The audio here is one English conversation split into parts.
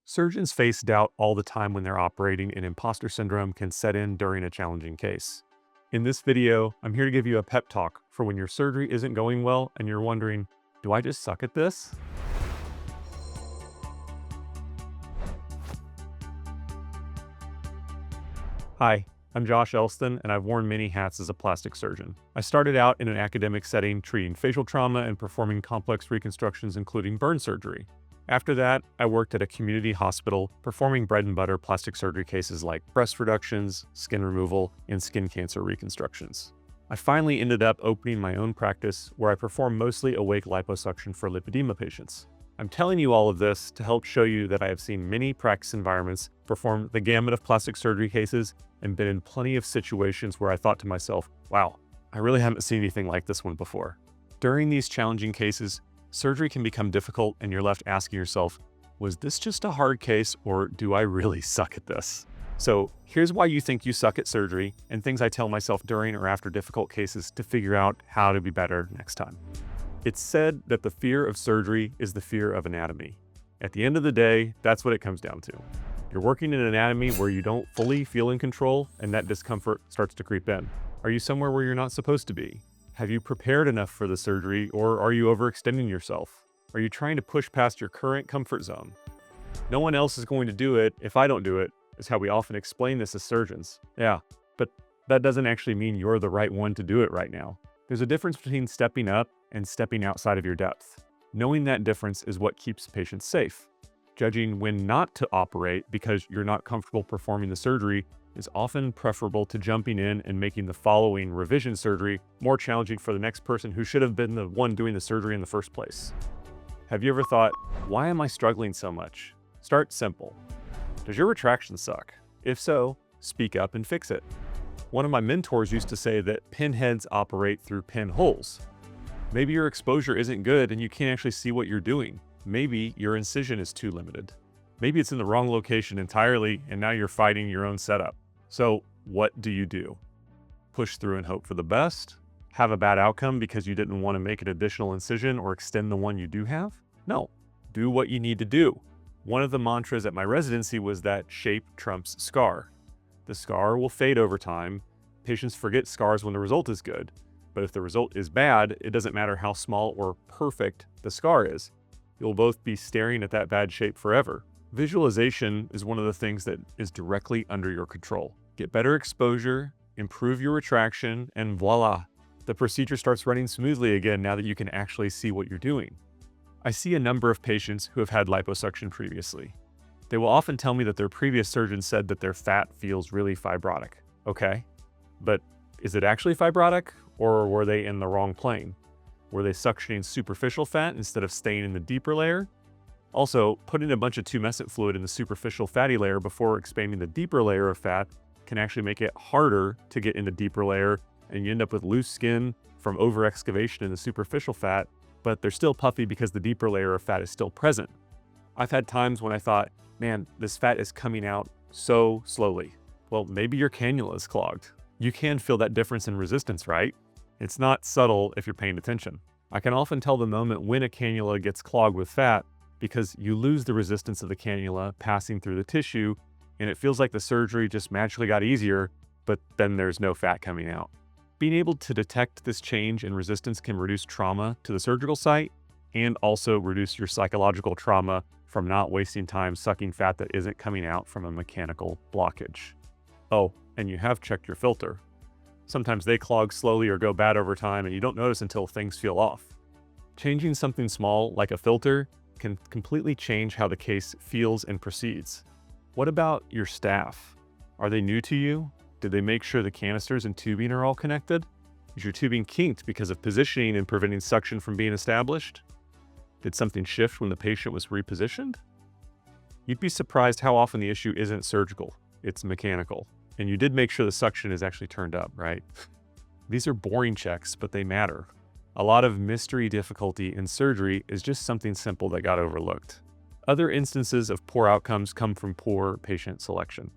Surgeons face doubt all the time when they're operating, and imposter syndrome can set in during a challenging case. In this video, I'm here to give you a pep talk for when your surgery isn't going well and you're wondering, do I just suck at this? Hi, I'm Josh Elston, and I've worn many hats as a plastic surgeon. I started out in an academic setting treating facial trauma and performing complex reconstructions, including burn surgery. After that, I worked at a community hospital performing bread and butter plastic surgery cases like breast reductions, skin removal, and skin cancer reconstructions. I finally ended up opening my own practice where I perform mostly awake liposuction for lipedema patients. I'm telling you all of this to help show you that I have seen many practice environments, performed the gamut of plastic surgery cases, and been in plenty of situations where I thought to myself, wow, I really haven't seen anything like this one before. During these challenging cases, surgery can become difficult and you're left asking yourself, was this just a hard case or do I really suck at this? So here's why you think you suck at surgery and things I tell myself during or after difficult cases to figure out how to be better next time. It's said that the fear of surgery is the fear of anatomy. At the end of the day, that's what it comes down to. You're working in an anatomy where you don't fully feel in control and that discomfort starts to creep in. Are you somewhere where you're not supposed to be? Have you prepared enough for the surgery, or are you overextending yourself? Are you trying to push past your current comfort zone? No one else is going to do it if I don't do it, is how we often explain this as surgeons. Yeah, but that doesn't actually mean you're the right one to do it right now. There's a difference between stepping up and stepping outside of your depth. Knowing that difference is what keeps patients safe. Judging when not to operate because you're not comfortable performing the surgery is often preferable to jumping in and making the following revision surgery more challenging for the next person who should have been the one doing the surgery in the first place. Have you ever thought, why am I struggling so much? Start simple. Does your retraction suck? If so, speak up and fix it. One of my mentors used to say that pinheads operate through pinholes. Maybe your exposure isn't good and you can't actually see what you're doing. Maybe your incision is too limited. Maybe it's in the wrong location entirely and now you're fighting your own setup. So what do you do? Push through and hope for the best? Have a bad outcome because you didn't want to make an additional incision or extend the one you do have? No, do what you need to do. One of the mantras at my residency was that shape trumps scar. The scar will fade over time. Patients forget scars when the result is good. But if the result is bad, it doesn't matter how small or perfect the scar is. You'll both be staring at that bad shape forever. Visualization is one of the things that is directly under your control. Get better exposure, improve your retraction, and voila, the procedure starts running smoothly again now that you can actually see what you're doing. I see a number of patients who have had liposuction previously. They will often tell me that their previous surgeon said that their fat feels really fibrotic. Okay, but is it actually fibrotic, or were they in the wrong plane? Were they suctioning superficial fat instead of staying in the deeper layer? Also, putting a bunch of tumescent fluid in the superficial fatty layer before expanding the deeper layer of fat can actually make it harder to get in the deeper layer, and you end up with loose skin from over-excavation in the superficial fat, but they're still puffy because the deeper layer of fat is still present. I've had times when I thought, man, this fat is coming out so slowly. Well, maybe your cannula is clogged. You can feel that difference in resistance, right? It's not subtle if you're paying attention. I can often tell the moment when a cannula gets clogged with fat because you lose the resistance of the cannula passing through the tissue, and it feels like the surgery just magically got easier, but then there's no fat coming out. Being able to detect this change in resistance can reduce trauma to the surgical site and also reduce your psychological trauma from not wasting time sucking fat that isn't coming out from a mechanical blockage. Oh, and you have checked your filter. Sometimes they clog slowly or go bad over time and you don't notice until things feel off. Changing something small like a filter can completely change how the case feels and proceeds. What about your staff? Are they new to you? Did they make sure the canisters and tubing are all connected? Is your tubing kinked because of positioning and preventing suction from being established? Did something shift when the patient was repositioned? You'd be surprised how often the issue isn't surgical, it's mechanical. And you did make sure the suction is actually turned up, right? These are boring checks, but they matter. A lot of mystery difficulty in surgery is just something simple that got overlooked. Other instances of poor outcomes come from poor patient selection.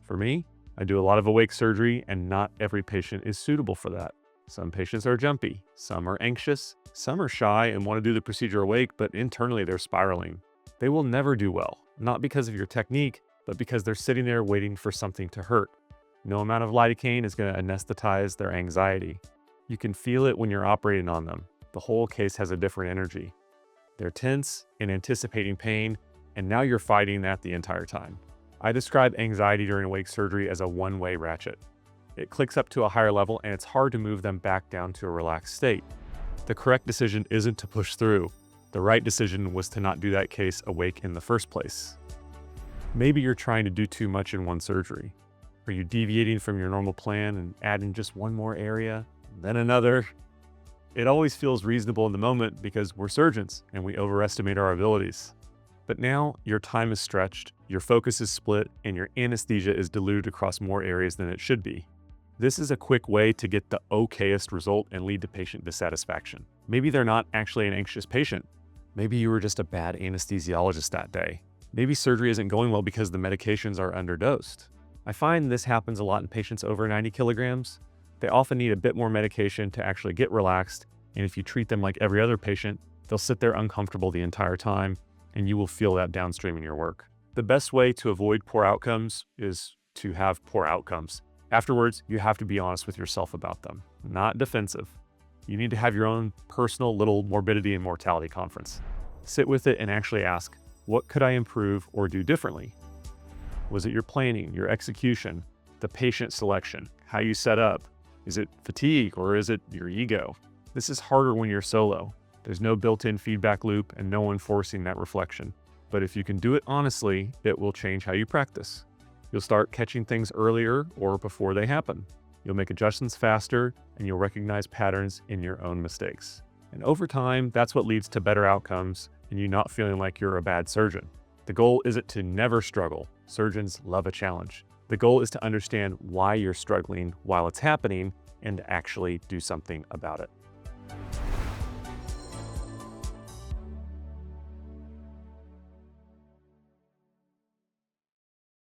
For me, I do a lot of awake surgery and not every patient is suitable for that. Some patients are jumpy, some are anxious, some are shy and want to do the procedure awake, but internally they're spiraling. They will never do well. not because of your technique, but because they're sitting there waiting for something to hurt. No amount of lidocaine is going to anesthetize their anxiety. You can feel it when you're operating on them. The whole case has a different energy. They're tense and anticipating pain, and now you're fighting that the entire time. I describe anxiety during awake surgery as a one-way ratchet. It clicks up to a higher level, and it's hard to move them back down to a relaxed state. The correct decision isn't to push through. The right decision was to not do that case awake in the first place. Maybe you're trying to do too much in one surgery. Are you deviating from your normal plan and adding just one more area, then another? It always feels reasonable in the moment because we're surgeons and we overestimate our abilities. But now your time is stretched, your focus is split, and your anesthesia is diluted across more areas than it should be. This is a quick way to get the okayest result and lead to patient dissatisfaction. Maybe they're not actually an anxious patient. Maybe you were just a bad anesthesiologist that day. Maybe surgery isn't going well because the medications are underdosed. I find this happens a lot in patients over 90 kilograms. They often need a bit more medication to actually get relaxed, and if you treat them like every other patient, they'll sit there uncomfortable the entire time, and you will feel that downstream in your work. The best way to avoid poor outcomes is to have poor outcomes. Afterwards, you have to be honest with yourself about them, not defensive. You need to have your own personal little morbidity and mortality conference. Sit with it and actually ask, what could I improve or do differently? Was it your planning, your execution, the patient selection, how you set up? Is it fatigue or is it your ego? This is harder when you're solo. There's no built-in feedback loop and no one forcing that reflection. But if you can do it honestly, it will change how you practice. You'll start catching things earlier or before they happen. You'll make adjustments faster and you'll recognize patterns in your own mistakes. And over time, that's what leads to better outcomes and you not feeling like you're a bad surgeon. The goal isn't to never struggle. Surgeons love a challenge. The goal is to understand why you're struggling while it's happening and to actually do something about it.